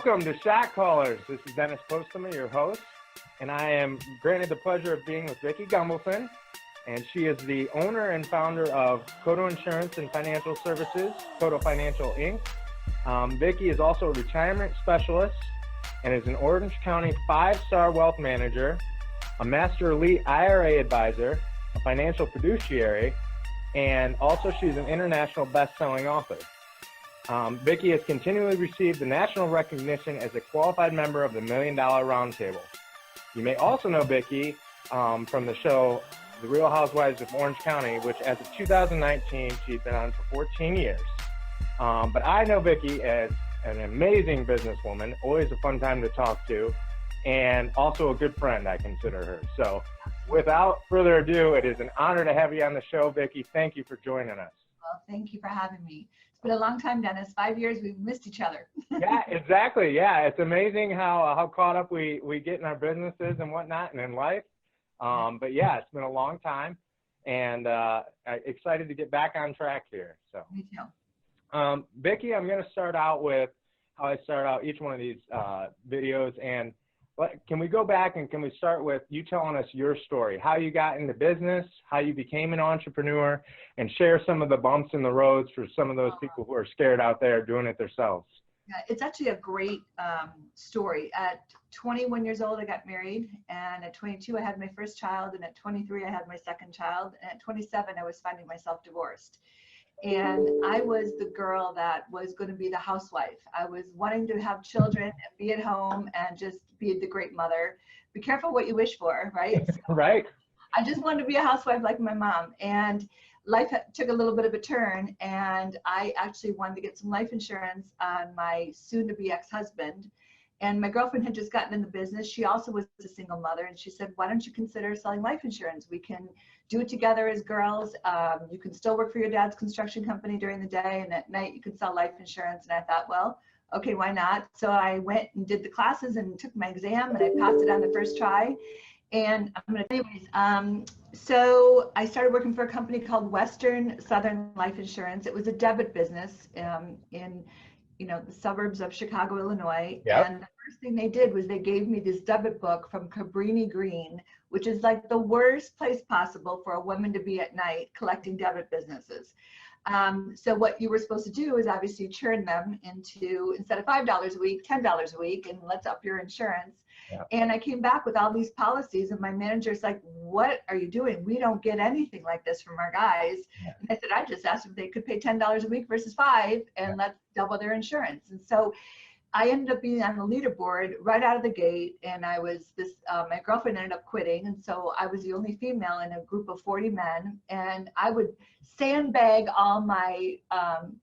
Welcome to Shotcallers. This is Dennis Postema, your host, and I am granted the pleasure of being with Vicki Gunvalson, and she is the owner and founder of Coto Insurance and Financial Services, Coto Financial Inc. Vicki is also a retirement specialist and is an Orange County 5-star wealth manager, a Master Elite IRA advisor, a financial fiduciary, and also she's an international best-selling author. Vicki has continually received the national recognition as a qualified member of the $1 Million Roundtable. You may also know Vicki from the show The Real Housewives of Orange County, which as of 2019, she's been on for 14 years. But I know Vicki as an amazing businesswoman, always a fun time to talk to, and also a good friend, I consider her. So without further ado, it is an honor to have you on the show, Vicki. Thank you for joining us. Well, thank you for having me. It's been a long time, Dennis. 5 years, we've missed each other. Yeah, exactly. Yeah, it's amazing how caught up we get in our businesses and whatnot and in life. But yeah, it's been a long time, and excited to get back on track here. So. Me too. Vicki, I'm going to start out with how I start out each one of these videos. And can we go back and can we start with you telling us your story, how you got into business, how you became an entrepreneur, and share some of the bumps in the roads for some of those people who are scared out there doing it themselves. Yeah, it's actually a great story. At 21 years old, I got married, and at 22, I had my first child, and at 23, I had my second child, and at 27, I was finding myself divorced. And I was the girl that was going to be the housewife. I was wanting to have children and be at home and just be the great mother. Be careful what you wish for, right? Right. I just wanted to be a housewife like my mom. And life took a little bit of a turn, and I actually wanted to get some life insurance on my soon-to-be ex-husband. And my girlfriend had just gotten in the business. She also was a single mother, and she said, why don't you consider selling life insurance? We can do it together as girls. You can still work for your dad's construction company during the day, and at night you can sell life insurance. And I thought, well, okay, why not? So I went and did the classes and took my exam, and I passed it on the first try. And so I started working for a company called Western Southern Life Insurance. It was a debit business in the suburbs of Chicago, Illinois. Yep. And the first thing they did was they gave me this debit book from Cabrini Green, which is like the worst place possible for a woman to be at night collecting debit businesses. So what you were supposed to do is obviously churn them into, instead of $5 a week, $10 a week, and let's up your insurance. Yeah. And I came back with all these policies, and my manager's like, what are you doing? We don't get anything like this from our guys. Yeah. And I said, I just asked if they could pay $10 a week versus $5, and let's double their insurance. And so I ended up being on the leaderboard right out of the gate, and I was my girlfriend ended up quitting, and so I was the only female in a group of 40 men, and I would sandbag all my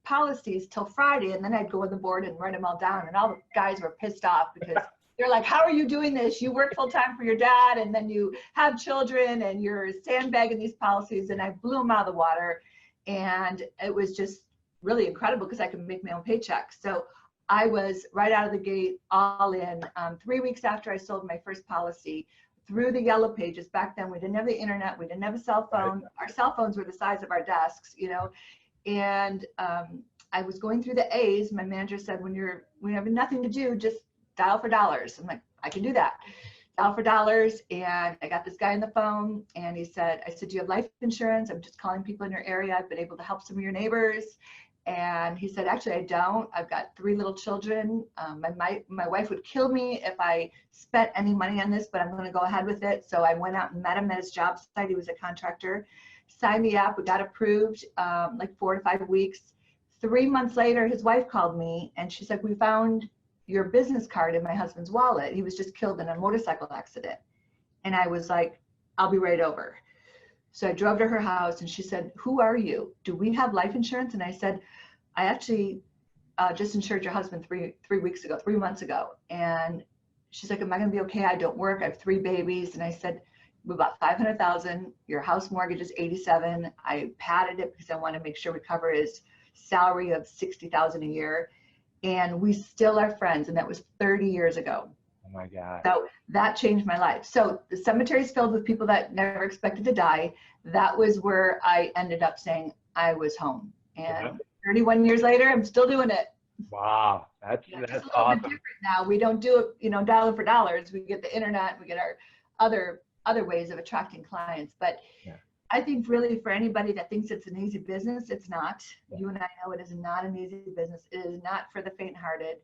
policies till Friday, and then I'd go on the board and write them all down, and all the guys were pissed off because they're like, how are you doing this? You work full time for your dad, and then you have children, and you're sandbagging these policies, and I blew them out of the water, and it was just really incredible because I could make my own paycheck. So I was right out of the gate, all in. 3 weeks after I sold my first policy, through the yellow pages. Back then, we didn't have the internet, we didn't have a cell phone. Our cell phones were the size of our desks, and I was going through the A's. My manager said, when you have nothing to do, just dial for dollars. I'm like, I can do that. Dial for dollars, and I got this guy on the phone, and I said, do you have life insurance? I'm just calling people in your area. I've been able to help some of your neighbors. And he said, actually, I don't. I've got 3 little children. My wife would kill me if I spent any money on this, but I'm going to go ahead with it. So I went out and met him at his job site. He was a contractor. Signed the app. We got approved like 4 to 5 weeks. 3 months later, his wife called me, and she's like, we found your business card in my husband's wallet. He was just killed in a motorcycle accident. And I was like, I'll be right over. So I drove to her house, and she said, who are you? Do we have life insurance? And I said, I actually just insured your husband 3 months ago. And she's like, am I going to be okay? I don't work. I have 3 babies. And I said, we bought $500,000. Your house mortgage is $87,000. I padded it because I want to make sure we cover his salary of $60,000 a year. And we still are friends. And that was 30 years ago. Oh my God. So that changed my life. So the cemetery is filled with people that never expected to die. That was where I ended up saying I was home. And 31 years later, I'm still doing it. Wow, Yeah, that's just a little bit awesome. different now. We don't do it, dollar for dollars. We get the internet, we get our other ways of attracting clients. But Yeah. I think really for anybody that thinks it's an easy business, it's not. Yeah. You and I know it is not an easy business. It is not for the faint-hearted.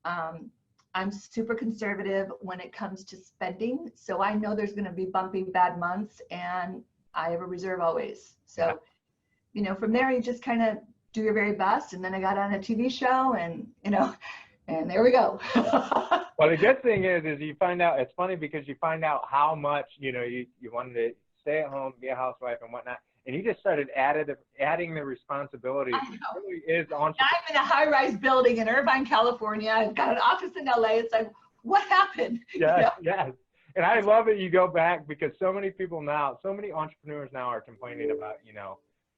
Um, I'm super conservative when it comes to spending, so I know there's going to be bumpy bad months, and I have a reserve always. Yeah. So, from there you just kind of do your very best. And then I got on a TV show, and and there we go. Well, the good thing is you find out, it's funny because you find out how much, you wanted to stay at home, be a housewife and whatnot. And you just started adding the responsibility. I know. It really is entrepreneurial. I'm in a high-rise building in Irvine, California. I've got an office in LA. It's like, what happened? Yes, yes. And I love that you go back, because so many people now, so many entrepreneurs now are complaining about,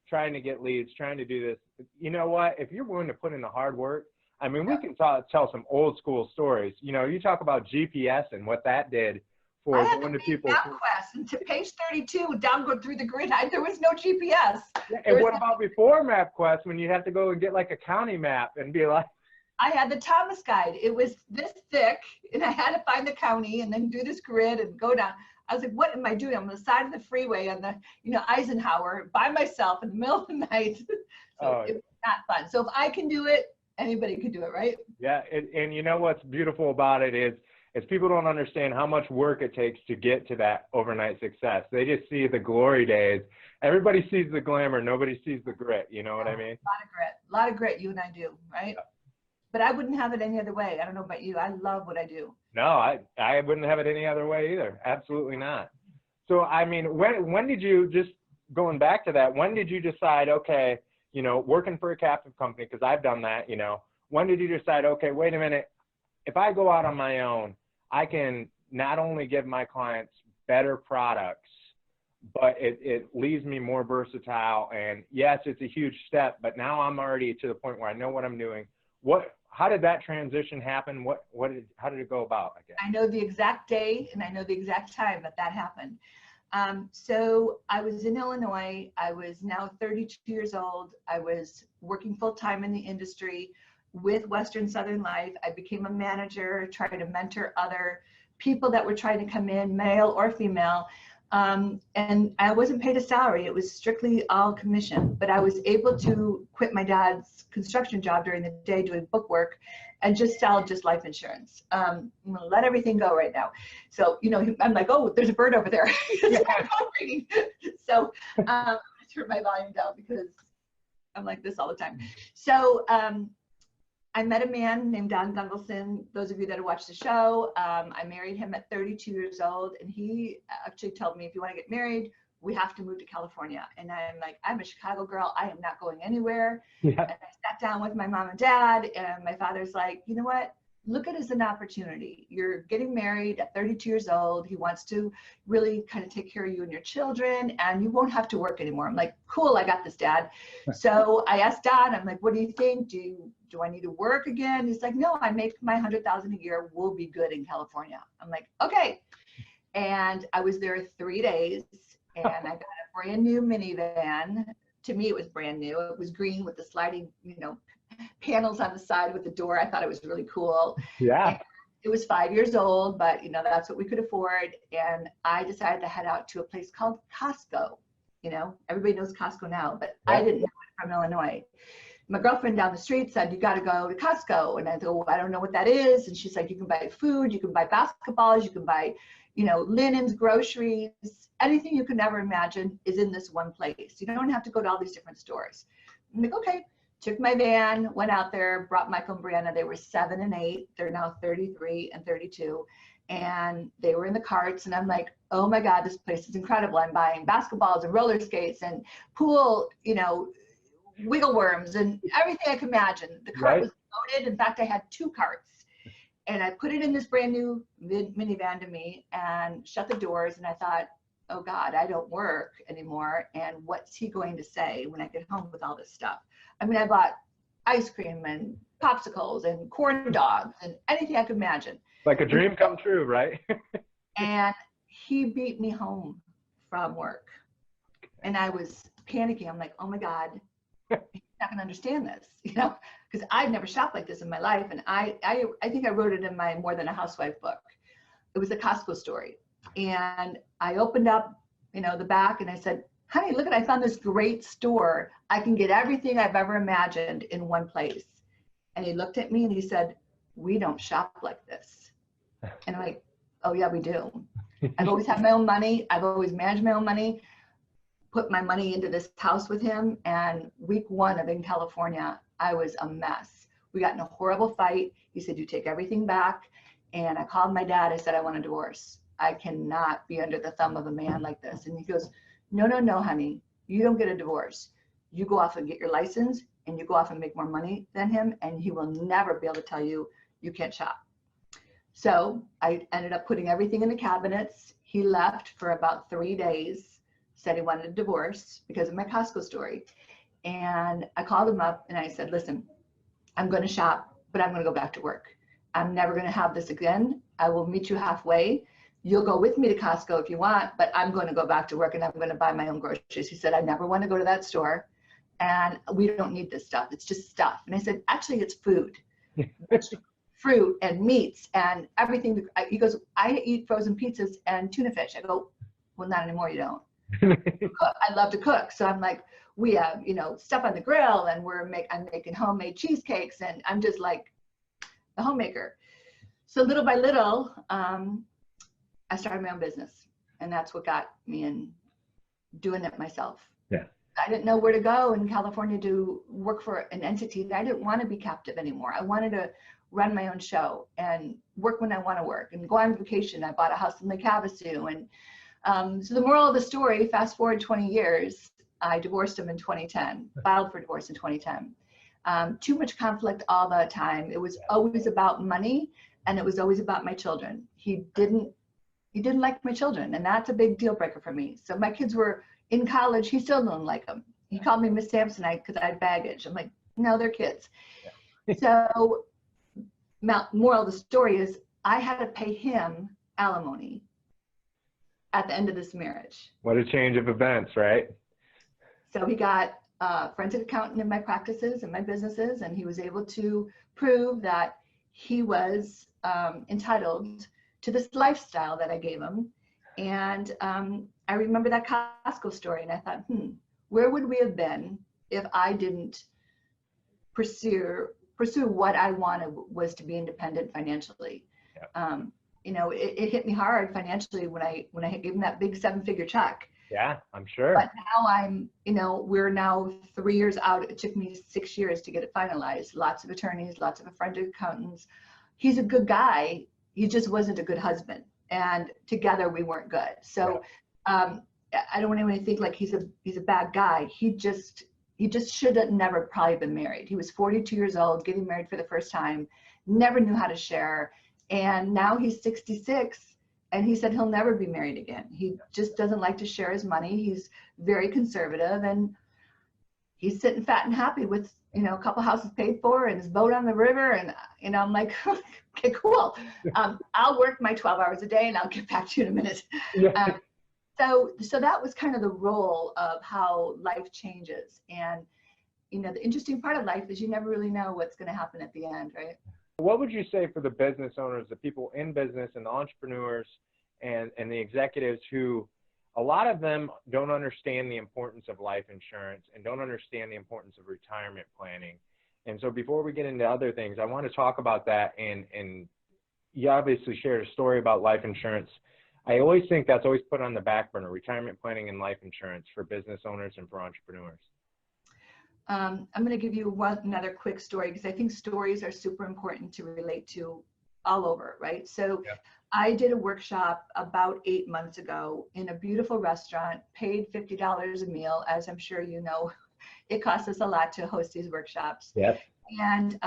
trying to get leads, trying to do this. You know what? If you're willing to put in the hard work, I mean, we can tell some old school stories. You talk about GPS and what that did for I had going to to people. MapQuest, and to page 32, down go through the grid. There was no GPS. And what about before MapQuest, when you have to go and get like a county map and be like, I had the Thomas guide. It was this thick, and I had to find the county and then do this grid and go down. I was like, what am I doing? I'm on the side of the freeway on the, Eisenhower by myself in the middle of the night. So it was not fun. So if I can do it, anybody can do it, right? Yeah, and you know what's beautiful about it is people don't understand how much work it takes to get to that overnight success. They just see the glory days. Everybody sees the glamour. Nobody sees the grit. You know what I mean? A lot of grit you and I do, right? Yeah. But I wouldn't have it any other way. I don't know about you. I love what I do. No, I wouldn't have it any other way either. Absolutely not. So, I mean, when did you, just going back to that, when did you decide, okay, working for a captive company, because I've done that, when did you decide, okay, wait a minute, if I go out on my own, I can not only give my clients better products, but it leaves me more versatile. And yes, it's a huge step, but now I'm already to the point where I know what I'm doing. How did that transition happen? How did it go about? I guess. I know the exact day and I know the exact time that happened. So I was in Illinois. I was now 32 years old. I was working full time in the industry with Western Southern Life. I became a manager, trying to mentor other people that were trying to come in, male or female. And I wasn't paid a salary. It was strictly all commission, but I was able to quit my dad's construction job during the day doing book work and just sell life insurance. I'm gonna let everything go right now. So, I'm like, oh, there's a bird over there. So I turn my volume down because I'm like this all the time. So I met a man named Gunvalson. Those of you that have watched the show, I married him at 32 years old, and he actually told me, if you want to get married, we have to move to California. And I'm like, I'm a Chicago girl. I am not going anywhere. Yeah. And I sat down with my mom and dad, and my father's like, you know what? Look at it as an opportunity. You're getting married at 32 years old. He wants to really kind of take care of you and your children, and you won't have to work anymore. I'm like, cool, I got this, Dad. So I asked Dad, I'm like, what do you think? Do I need to work again? He's like, no, I make my $100,000 a year. We'll be good in California. I'm like, okay. And I was there 3 days, and I got a brand new minivan. To me, it was brand new. It was green with the sliding, panels on the side with the door. I thought it was really cool. Yeah. And it was 5 years old, but that's what we could afford. And I decided to head out to a place called Costco. Everybody knows Costco now, but yeah. I didn't know it from Illinois. My girlfriend down the street said, you got to go to Costco. And I go, well, I don't know what that is. And she's like, you can buy food, you can buy basketballs, you can buy, linens, groceries, anything you can ever imagine is in this one place. You don't have to go to all these different stores. I'm like, okay. Took my van, went out there, brought Michael and Brianna. They were 7 and 8. They're now 33 and 32. And they were in the carts. And I'm like, oh my God, this place is incredible. I'm buying basketballs and roller skates and pool, wiggle worms and everything I could imagine. The cart was loaded. In fact, I had 2 carts. And I put it in this brand new minivan to me and shut the doors. And I thought, oh God, I don't work anymore. And what's he going to say when I get home with all this stuff? I mean, I bought ice cream and popsicles and corn dogs and anything I could imagine. Like a dream come true, right? And he beat me home from work. And I was panicking. I'm like, oh my God, he's not going to understand this. because I'd never shopped like this in my life. And I think I wrote it in my More Than a Housewife book. It was a Costco story. And I opened up, the back, and I said, honey, look, I found this great store. I can get everything I've ever imagined in one place. And he looked at me and he said, we don't shop like this. And I'm like, oh yeah, we do. I've always had my own money. I've always managed my own money, put my money into this house with him. And week one of in California, I was a mess. We got in a horrible fight. He said, you take everything back. And I called my dad. I said, I want a divorce. I cannot be under the thumb of a man like this. And he goes, no, honey, you don't get a divorce. You go off and get your license, and you go off and make more money than him, and he will never be able to tell you you can't shop. So I ended up putting everything in the cabinets. He left for about 3 days, said he wanted a divorce because of my Costco story. And I called him up and I said, listen, I'm going to shop, but I'm going to go back to work. I'm never going to have this again. I will meet you halfway. You'll go with me to Costco if you want, but I'm going to go back to work and I'm going to buy my own groceries. He said, I never want to go to that store, and we don't need this stuff. It's just stuff. And I said, actually, it's food. It's fruit and meats and everything. He goes, I eat frozen pizzas and tuna fish. I go, well, not anymore. You don't. I love to cook. So I'm like, we have, stuff on the grill, and I'm making homemade cheesecakes, and I'm just like the homemaker. So little by little, I started my own business, and that's what got me in doing it myself. Yeah. I didn't know where to go in California to work for an entity. I didn't want to be captive anymore. I wanted to run my own show and work when I want to work and go on vacation. I bought a house in Lake Havasu. And so the moral of the story, fast forward 20 years, I divorced him in 2010, filed for divorce in 2010. Too much conflict all the time. It was always about money, and it was always about my children. He didn't like my children, and that's a big deal breaker for me. So my kids were in college. He still didn't like them. He called me Miss Samsonite because I had baggage. I'm like, no, they're kids. Yeah. So moral of the story is I had to pay him alimony at the end of this marriage. What a change of events, right? So he got a forensic accountant in my practices and my businesses, and he was able to prove that he was entitled to this lifestyle that I gave him. And I remember that Costco story, and I thought, where would we have been if I didn't pursue what I wanted, was to be independent financially. Yeah. It hit me hard financially when I gave him that big 7-figure check. Yeah, I'm sure. But now we're now 3 years out. It took me 6 years to get it finalized. Lots of attorneys, lots of forensic accountants. He's a good guy. He just wasn't a good husband, and together we weren't good. So I don't want anyone to think like he's a bad guy. He just should have never probably been married. He was 42 years old, getting married for the first time, never knew how to share, and now he's 66, and he said he'll never be married again. He just doesn't like to share his money. He's very conservative, and he's sitting fat and happy with a couple houses paid for and his boat on the river. And I'm like, okay, cool. I'll work my 12 hours a day, and I'll get back to you in a minute. Yeah. So that was kind of the role of how life changes. And, the interesting part of life is you never really know what's going to happen at the end, right? What would you say for the business owners, the people in business and the entrepreneurs and the executives who, a lot of them don't understand the importance of life insurance and don't understand the importance of retirement planning. And so before we get into other things, I want to talk about that. And you obviously shared a story about life insurance. I always think that's always put on the back burner, retirement planning and life insurance for business owners and for entrepreneurs. I'm going to give you another quick story, because I think stories are super important to relate to all over, right? So yeah. I did a workshop about 8 months ago in a beautiful restaurant, paid $50 a meal. As I'm sure you know, it costs us a lot to host these workshops. Yes. And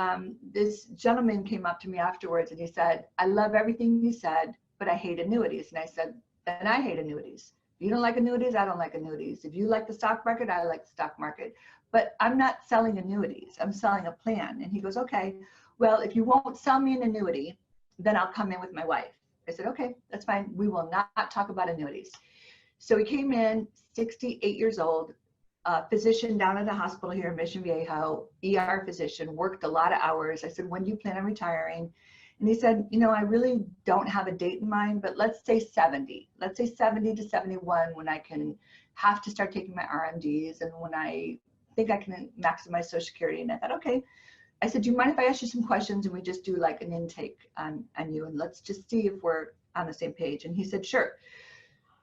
this gentleman came up to me afterwards and he said, I love everything you said, but I hate annuities. And I said, then I hate annuities. If you don't like annuities, I don't like annuities. If you like the stock market, I like the stock market. But I'm not selling annuities. I'm selling a plan. And he goes, okay, well, if you won't sell me an annuity, then I'll come in with my wife. I said, okay, that's fine. We will not talk about annuities. So he came in, 68 years old, a physician down at the hospital here in Mission Viejo, ER physician, worked a lot of hours. I said, when do you plan on retiring? And he said, you know, I really don't have a date in mind, but let's say 70. Let's say 70 to 71 when I can have to start taking my RMDs and when I think I can maximize Social Security. And I thought, okay. I said, do you mind if I ask you some questions and we just do like an intake on you and let's just see if we're on the same page? And he said, sure.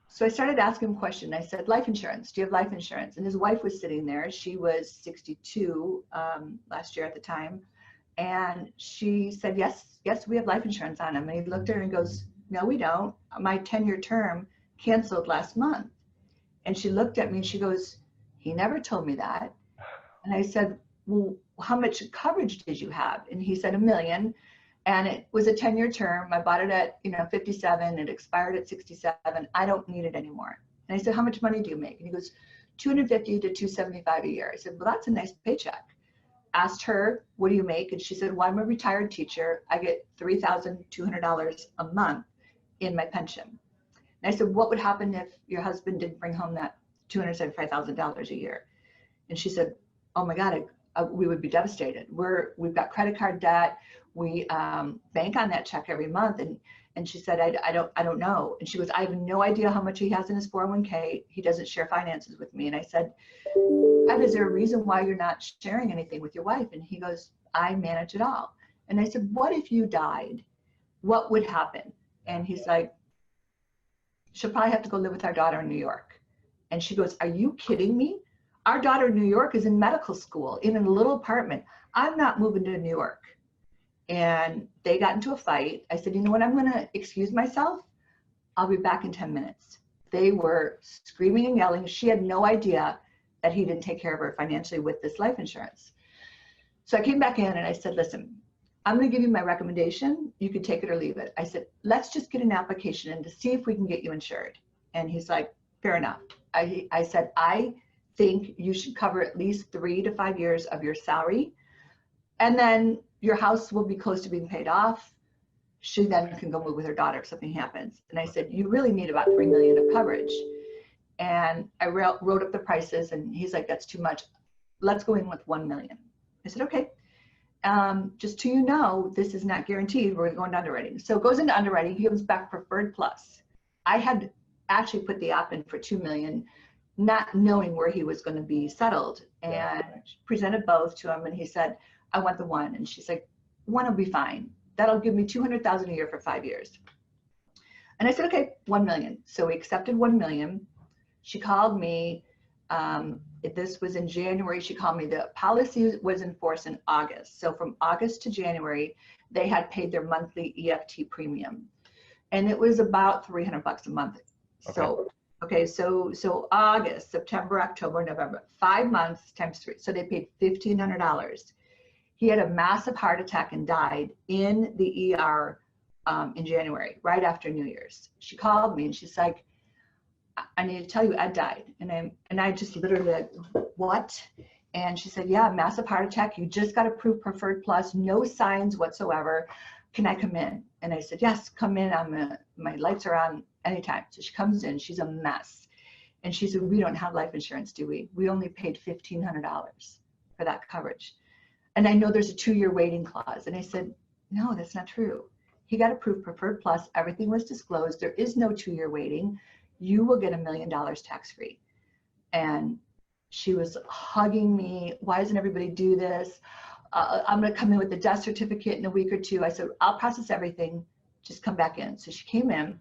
So I started asking him questions. I said, life insurance, do you have life insurance? And his wife was sitting there. She was 62 last year at the time. And she said, yes, we have life insurance on him. And he looked at her and goes, no, we don't. My 10-year term canceled last month. And she looked at me and she goes, he never told me that. And I said, well, how much coverage did you have? And he said $1 million. And it was a 10-year term. I bought it at 57. It expired at 67. I don't need it anymore. And I said, how much money do you make? And he goes, 250 to 275 a year. I said, well, that's a nice paycheck. Asked her, what do you make? And she said, well, I'm a retired teacher. I get $3,200 a month in my pension. And I said, what would happen if your husband didn't bring home that $275,000 a year? And she said, oh my God, we would be devastated. We've got credit card debt. We bank on that check every month. And she said, I don't know. And she goes, I have no idea how much he has in his 401k. He doesn't share finances with me. And I said, is there a reason why you're not sharing anything with your wife? And he goes, I manage it all. And I said, what if you died? What would happen? And he's like, she'll probably have to go live with our daughter in New York. And she goes, are you kidding me? Our daughter in New York is in medical school in a little apartment. I'm not moving to New York. And they got into a fight. I said, you know what? I'm going to excuse myself. I'll be back in 10 minutes. They were screaming and yelling. She had no idea that he didn't take care of her financially with this life insurance. So I came back in and I said, listen, I'm going to give you my recommendation. You can take it or leave it. I said, let's just get an application in to see if we can get you insured. And he's like, fair enough. I said, I think you should cover at least 3 to 5 years of your salary. And then your house will be close to being paid off. She then can go move with her daughter if something happens. And I said, you really need about $3 million of coverage. And I wrote up the prices and he's like, that's too much. Let's go in with 1 million. I said, okay. Just so you know, this is not guaranteed. We're going to go into underwriting. So it goes into underwriting. He comes back preferred plus. I had actually put the op in for 2 million, not knowing where he was going to be settled, and presented both to him. And he said, I want the one. And she's like, one will be fine. That'll give me 200,000 a year for 5 years. And I said, okay, 1 million. So we accepted 1 million. She called me. This was in January. She called me. The policy was in force in August. So from August to January, they had paid their monthly EFT premium, and it was about $300 a month. Okay. So August, September, October, November, 5 months times 3. So they paid $1,500. He had a massive heart attack and died in the ER in January, right after New Year's. She called me and she's like, I need to tell you, Ed died. And I just literally like, what? And she said, yeah, massive heart attack. You just got approved preferred plus, no signs whatsoever. Can I come in? And I said, yes, come in. My lights are on anytime. So she comes in, she's a mess. And she said, we don't have life insurance, do we? We only paid $1,500 for that coverage. And I know there's a 2-year waiting clause. And I said, no, that's not true. He got approved preferred plus. Everything was disclosed. There is no 2-year waiting. You will get $1 million tax-free. And she was hugging me. Why doesn't everybody do this? I'm going to come in with the death certificate in a week or 2. I said, I'll process everything. Just come back in. So she came in,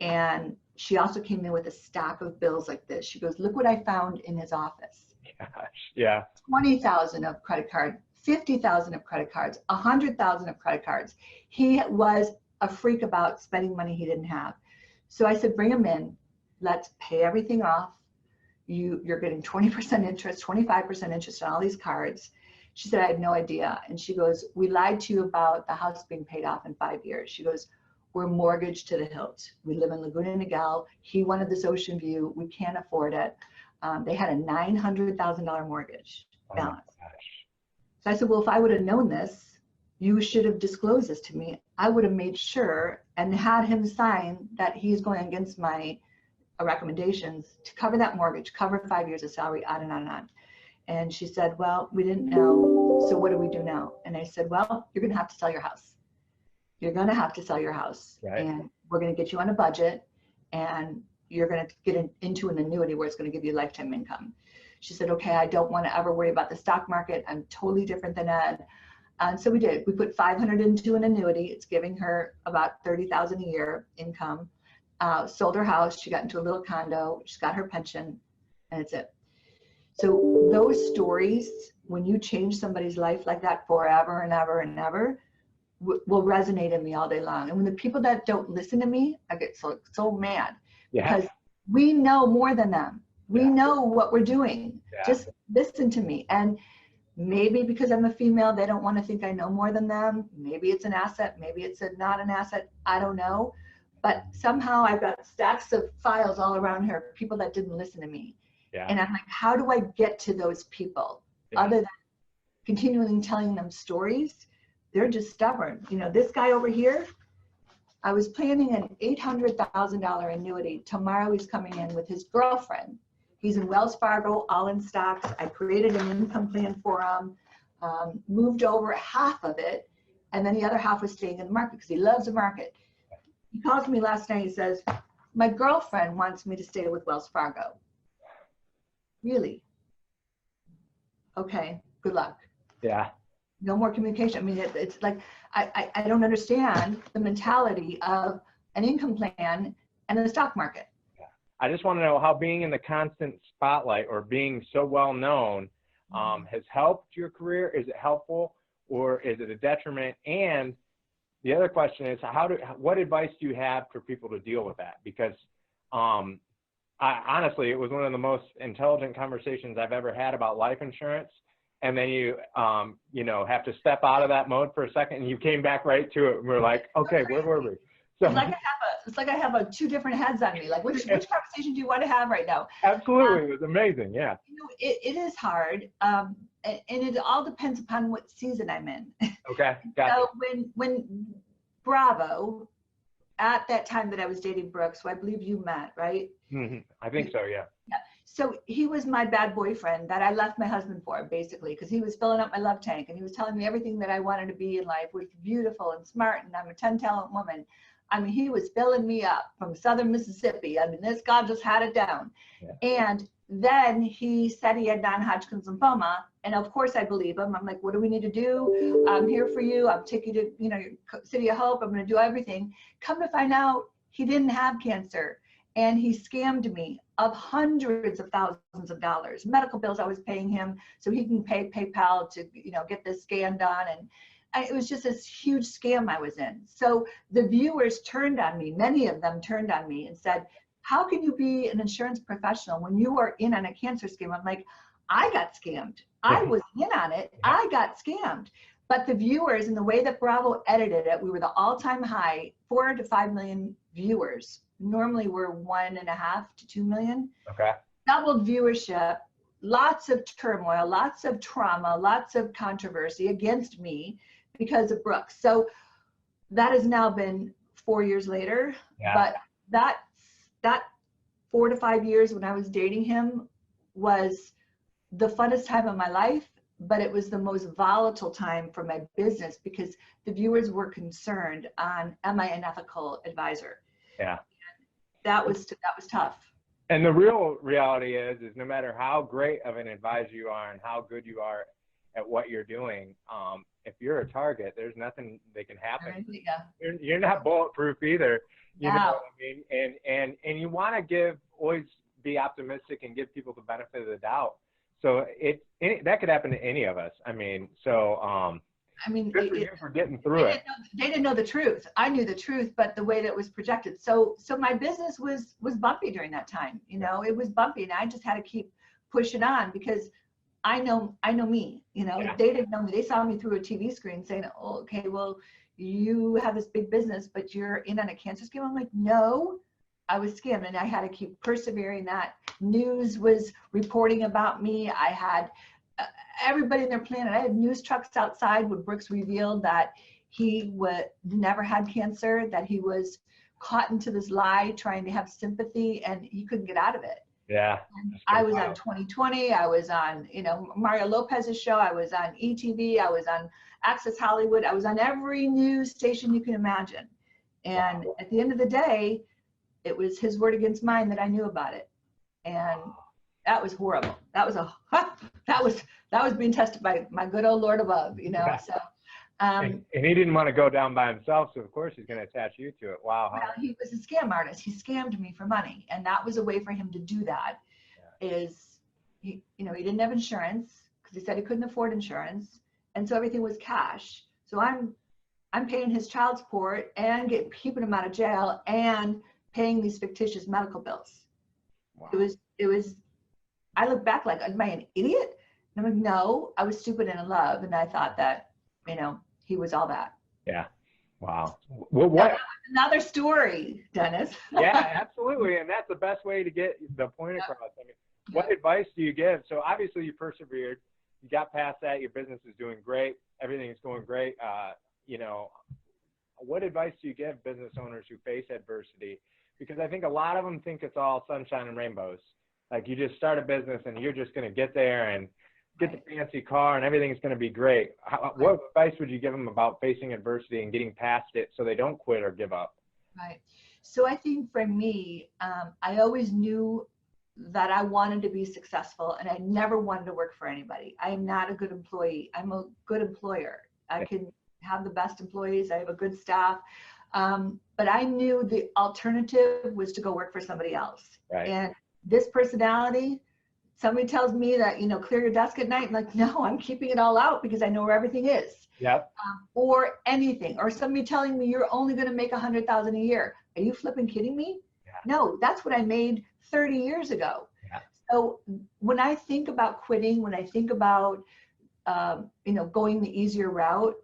and she also came in with a stack of bills like this. She goes, look what I found in his office. Gosh, yeah. 20,000 of credit card, 50,000 of credit cards, 100,000 of credit cards. He was a freak about spending money he didn't have. So I said, bring him in. Let's pay everything off. You're getting 20% interest, 25% interest on all these cards. She said, I had no idea. And she goes, we lied to you about the house being paid off in 5 years. She goes, we're mortgaged to the hilt. We live in Laguna Niguel. He wanted this ocean view. We can't afford it. They had a $900,000 mortgage balance. Oh my gosh. So I said, well, if I would have known this, you should have disclosed this to me. I would have made sure and had him sign that he's going against my recommendations to cover that mortgage, cover 5 years of salary, on and on and on. And she said, well, we didn't know, so what do we do now? And I said, well, you're going to have to sell your house. You're going to have to sell your house. Right. And we're going to get you on a budget, and you're going to get into an annuity where it's going to give you lifetime income. She said, okay, I don't want to ever worry about the stock market. I'm totally different than Ed. And so we did. We put 500 into an annuity. It's giving her about 30,000 a year income. Sold her house. She got into a little condo. She's got her pension, and it's it. So those stories, when you change somebody's life like that forever and ever and ever, will resonate in me all day long. And when the people that don't listen to me, I get so mad, because we know more than them. We know what we're doing. Just listen to me. And maybe because I'm a female, they don't want to think I know more than them. Maybe it's an asset. Maybe it's not an asset. I don't know. But somehow I've got stacks of files all around here, people that didn't listen to me. And I'm like, how do I get to those people other than continually telling them stories? They're just stubborn. You know, this guy over here, I was planning an $800,000 annuity. Tomorrow he's coming in with his girlfriend. He's in Wells Fargo, all in stocks. I created an income plan for him, moved over half of it, and then the other half was staying in the market because he loves the market. He calls me last night. He says, my girlfriend wants me to stay with Wells Fargo. Really? Okay, good luck. Yeah. No more communication. I mean, it's like, I don't understand the mentality of an income plan and the stock market. I just want to know how being in the constant spotlight or being so well known has helped your career. Is it helpful, or is it a detriment? And the other question is, what advice do you have for people to deal with that? Because honestly, it was one of the most intelligent conversations I've ever had about life insurance. And then you have to step out of that mode for a second, and you came back right to it. And we're like, okay, where were we? So, it's like I have two different heads on me. Like, which conversation do you want to have right now? Absolutely, it was amazing. Yeah. You know, it is hard, and it all depends upon what season I'm in. Okay. Gotcha. So when Bravo, at that time that I was dating Brooks, who I believe you met, right? Mm-hmm. I think so. Yeah. Yeah. So he was my bad boyfriend that I left my husband for, basically, because he was filling up my love tank, and he was telling me everything that I wanted to be in life was beautiful and smart, and I'm a 10-talent woman. I mean, he was filling me up from Southern Mississippi. I mean, this guy just had it down. Yeah. And then he said he had non-Hodgkin's lymphoma. And of course I believe him. I'm like, what do we need to do? I'm here for you. I'll take you to, your City of Hope. I'm going to do everything. Come to find out, he didn't have cancer. And he scammed me of hundreds of thousands of dollars. Medical bills I was paying him so he can pay PayPal to, get this scan done. And it was just this huge scam I was in. So the viewers turned on me. Many of them turned on me and said, how can you be an insurance professional when you are in on a cancer scam? I'm like, I got scammed. I was in on it. I got scammed. But the viewers, and the way that Bravo edited it, we were the all-time high, 4 to 5 million viewers. Normally we're 1.5 to 2 million. Okay. Doubled viewership, lots of turmoil, lots of trauma, lots of controversy against me because of Brooks. So that has now been 4 years later. Yeah. But that 4 to 5 years when I was dating him was the funnest time of my life, but it was the most volatile time for my business because the viewers were concerned on, am I an ethical advisor? Yeah. That was tough. And the real reality is no matter how great of an advisor you are and how good you are at what you're doing, if you're a target, there's nothing that can happen. Yeah. You're not bulletproof either. You know what I mean? And you want to always be optimistic and give people the benefit of the doubt. So that could happen to any of us. I mean, good for you for getting through it. They didn't know the truth. I knew the truth, but the way that it was projected. So my business was bumpy during that time. It was bumpy, and I just had to keep pushing on because I know me. Yeah. They didn't know me. They saw me through a TV screen saying, "Oh, okay, well, you have this big business, but you're in on a cancer scam." I'm like, no, I was scammed, and I had to keep persevering. That news was reporting about me. I had everybody in their planet. I had news trucks outside when Brooks revealed that he never had cancer, that he was caught into this lie, trying to have sympathy, and he couldn't get out of it. Yeah. I was on 2020. I was on, Mario Lopez's show. I was on ETV. I was on Access Hollywood. I was on every news station you can imagine. And at the end of the day, it was his word against mine that I knew about it. And that was horrible. That was that was being tested by my good old Lord above, So, and he didn't want to go down by himself, so of course he's going to attach you to it. Wow. Well, he was a scam artist. He scammed me for money, and that was a way for him to do that. Is he didn't have insurance because he said he couldn't afford insurance, and so everything was cash. So I'm paying his child support and keeping him out of jail and paying these fictitious medical bills. Wow. It was. I look back like, am I an idiot? And I'm like, no, I was stupid and in love, and I thought that, he was all that. Yeah. Wow. Well, what? Another story, Dennis. Yeah, absolutely, and that's the best way to get the point across. I mean, what advice do you give? So obviously you persevered, you got past that, your business is doing great, everything's going great. What advice do you give business owners who face adversity? Because I think a lot of them think it's all sunshine and rainbows. Like you just start a business and you're just going to get there and get the fancy car and everything's going to be great. What advice would you give them about facing adversity and getting past it so they don't quit or give up? Right. So I think for me, I always knew that I wanted to be successful, and I never wanted to work for anybody. I am not a good employee. I'm a good employer. I can have the best employees. I have a good staff. But I knew the alternative was to go work for somebody else. Right. And this personality, somebody tells me that, clear your desk at night. I'm like, no, I'm keeping it all out because I know where everything is. Yep. Or anything, or somebody telling me you're only going to make $100,000 a year. Are you flipping kidding me? Yeah. No, that's what I made 30 years ago. Yeah. So when I think about quitting, when I think about, going the easier route,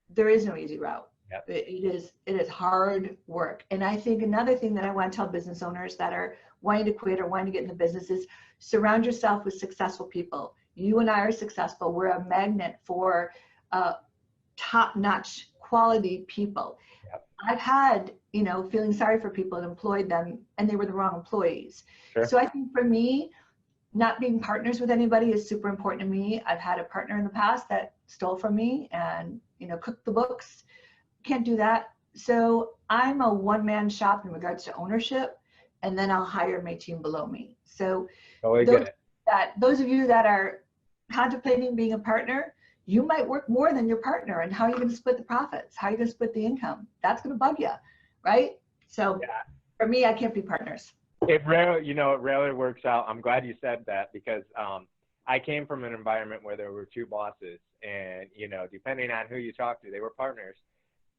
there is no easy route. Yep. It is hard work. And I think another thing that I want to tell business owners that are wanting to quit or wanting to get into business is surround yourself with successful people. You and I are successful. We're a magnet for top-notch quality people. Yep. I've had, feeling sorry for people and employed them and they were the wrong employees. Sure. So I think for me, not being partners with anybody is super important to me. I've had a partner in the past that stole from me and, cooked the books. Can't do that. So I'm a one-man shop in regards to ownership, and then I'll hire my team below me. So those of you that are contemplating being a partner, you might work more than your partner, and how are you going to split the profits? How are you going to split the income? That's going to bug you, right? So for me, I can't be partners. It rarely works out. I'm glad you said that because I came from an environment where there were two bosses, and depending on who you talk to, they were partners.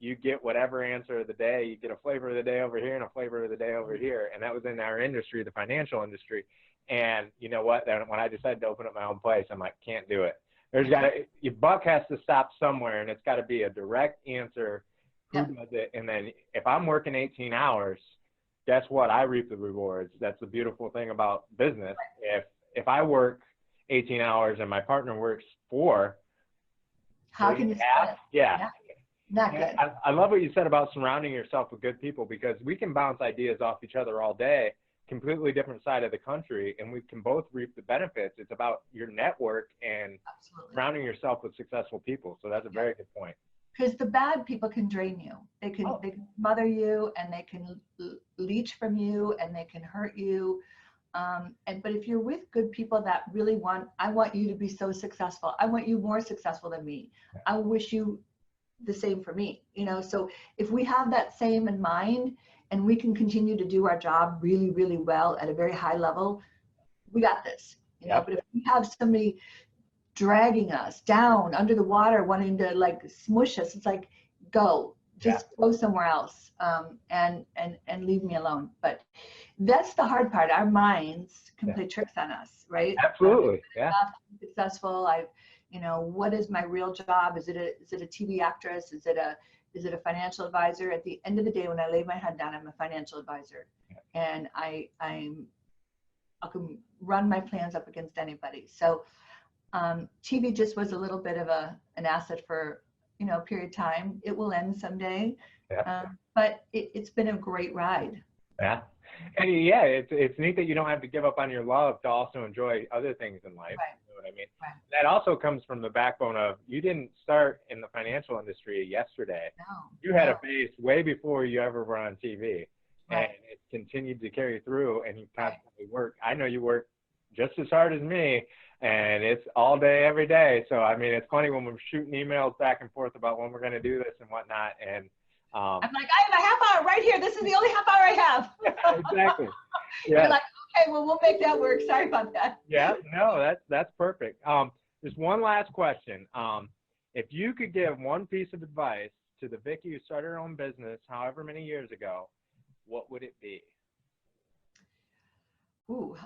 You get whatever answer of the day. You get a flavor of the day over here and a flavor of the day over here, and that was in our industry, the financial industry. And you know what? Then when I decided to open up my own place, I'm like, can't do it. Your buck has to stop somewhere, and it's got to be a direct answer. Who does it? And then if I'm working 18 hours, guess what? I reap the rewards. That's the beautiful thing about business. If I work 18 hours and my partner works 4, how can you split? Yeah. Not good. I love what you said about surrounding yourself with good people, because we can bounce ideas off each other all day, completely different side of the country, and we can both reap the benefits. It's about your network and surrounding yourself with successful people. So that's a very good point. Because the bad people can drain you. They can smother you, and they can leech from you, and they can hurt you. But if you're with good people that really I want you to be so successful. I want you more successful than me. I wish you the same for me, so if we have that same in mind and we can continue to do our job really, really well at a very high level, we got this, but if we have somebody dragging us down under the water, wanting to like smush us, it's like, go somewhere else, and leave me alone. But that's the hard part. Our minds can play tricks on us, right? Absolutely. Successful. What is my real job? Is it a TV actress? Is it a financial advisor? At the end of the day, when I lay my head down, I'm a financial advisor, and I can run my plans up against anybody. So TV just was a little bit of an asset for a period of time. It will end someday, Yeah. But it's been a great ride. Yeah. And yeah, it's neat that you don't have to give up on your love to also enjoy other things in life. Right. You know what I mean? Right. That also comes from the backbone of you didn't start in the financial industry yesterday. No. You had no. a base way before you ever were on TV. Right. And it's continued to carry through, and you constantly work. I know you work just as hard as me, and it's all day, every day. So, I mean, it's funny when we're shooting emails back and forth about when we're going to do this and whatnot. And I'm like, I have a half hour right here. This is the only half hour I have. exactly. Yeah. You're like, okay, well, we'll make that work. Sorry about that. Yeah. No, that's perfect. Just one last question. If you could give one piece of advice to the Vicki who started her own business, however many years ago, what would it be? Ooh,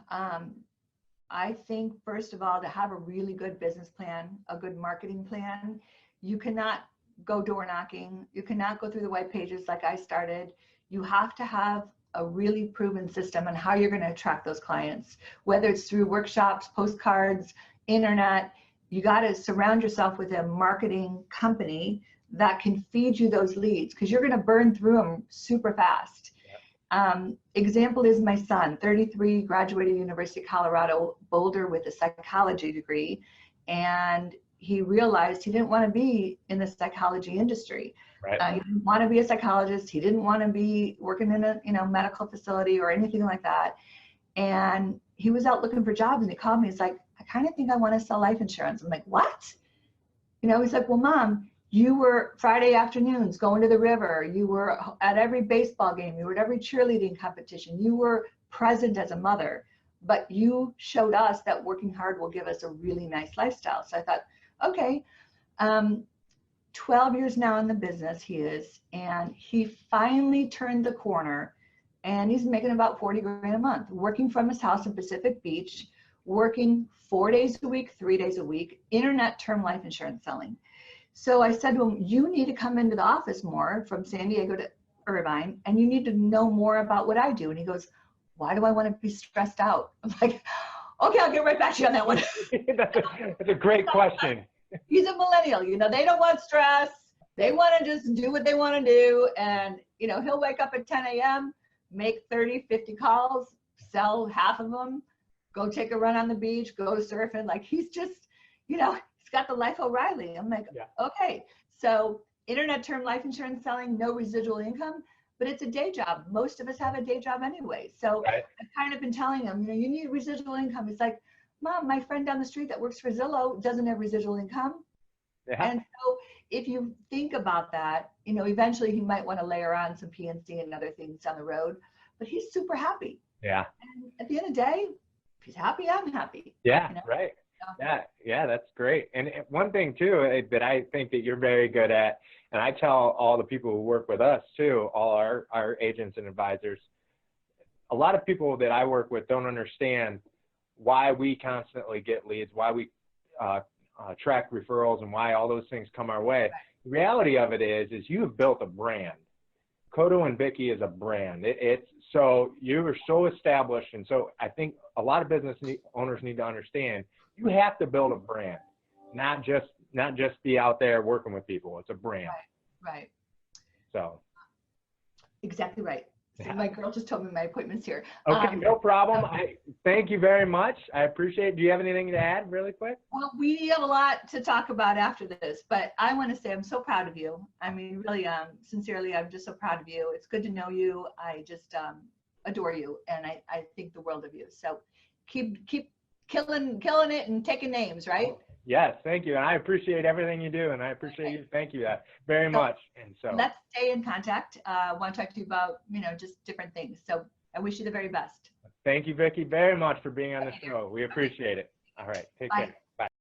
I think, first of all, to have a really good business plan, a good marketing plan. You cannot go door knocking. You cannot go through the white pages like I started. You have to have a really proven system on how you're going to attract those clients, whether it's through workshops, postcards, internet. You got to surround yourself with a marketing company that can feed you those leads, because you're going to burn through them super fast. Example is my son, 33, graduated University of Colorado Boulder with a psychology degree, and he realized he didn't want to be in the psychology industry. Right. He didn't want to be a psychologist. He didn't want to be working in a medical facility or anything like that. And he was out looking for jobs, and he called me. He's like, I kind of think I want to sell life insurance. I'm like, what? He's like, well, Mom, you were Friday afternoons going to the river. You were at every baseball game. You were at every cheerleading competition. You were present as a mother, but you showed us that working hard will give us a really nice lifestyle. So I thought, okay, 12 years now in the business he is, and he finally turned the corner, and he's making about 40 grand a month, working from his house in Pacific Beach, working 4 days a week, 3 days a week, internet term life insurance selling. So I said to him, you need to come into the office more from San Diego to Irvine, and you need to know more about what I do. And he goes, why do I want to be stressed out? I'm like, okay, I'll get right back to you on that one. That's a great question. He's a millennial, they don't want stress. They want to just do what they want to do. And, he'll wake up at 10 a.m., make 30, 50 calls, sell half of them, go take a run on the beach, go surfing. Like, he's just, he's got the life O'Reilly. I'm like, yeah. Okay. So internet term life insurance selling, no residual income, but it's a day job. Most of us have a day job anyway. So right. I've kind of been telling him, you need residual income. He's like, Mom, my friend down the street that works for Zillow doesn't have residual income. Yeah. And so if you think about that, eventually he might want to layer on some PNC and other things down the road, but he's super happy. Yeah. And at the end of the day, if he's happy, I'm happy. Yeah, right. Yeah, that's great. And one thing too that I think that you're very good at, and I tell all the people who work with us too, all our agents and advisors, a lot of people that I work with don't understand why we constantly get leads, why we track referrals, and why all those things come our way. Right. The reality of it is you have built a brand. Kodo and Vicki is a brand. It's so you are so established, and so I think a lot of business owners need to understand you have to build a brand, not just be out there working with people. It's a brand. Right. So. Exactly right. So my girl just told me my appointment's here. Okay, no problem. Thank you very much. I appreciate it. Do you have anything to add really quick? Well, we have a lot to talk about after this, but I want to say I'm so proud of you. I mean, really, sincerely, I'm just so proud of you. It's good to know you. I just adore you, and I think the world of you. So keep killing it and taking names, right? Yes, thank you. And I appreciate everything you do, and I appreciate you. Thank you very much. And so let's stay in contact. I want to talk to you about, just different things. So I wish you the very best. Thank you, Vicki, very much for being on the show. We appreciate it. All right, take care.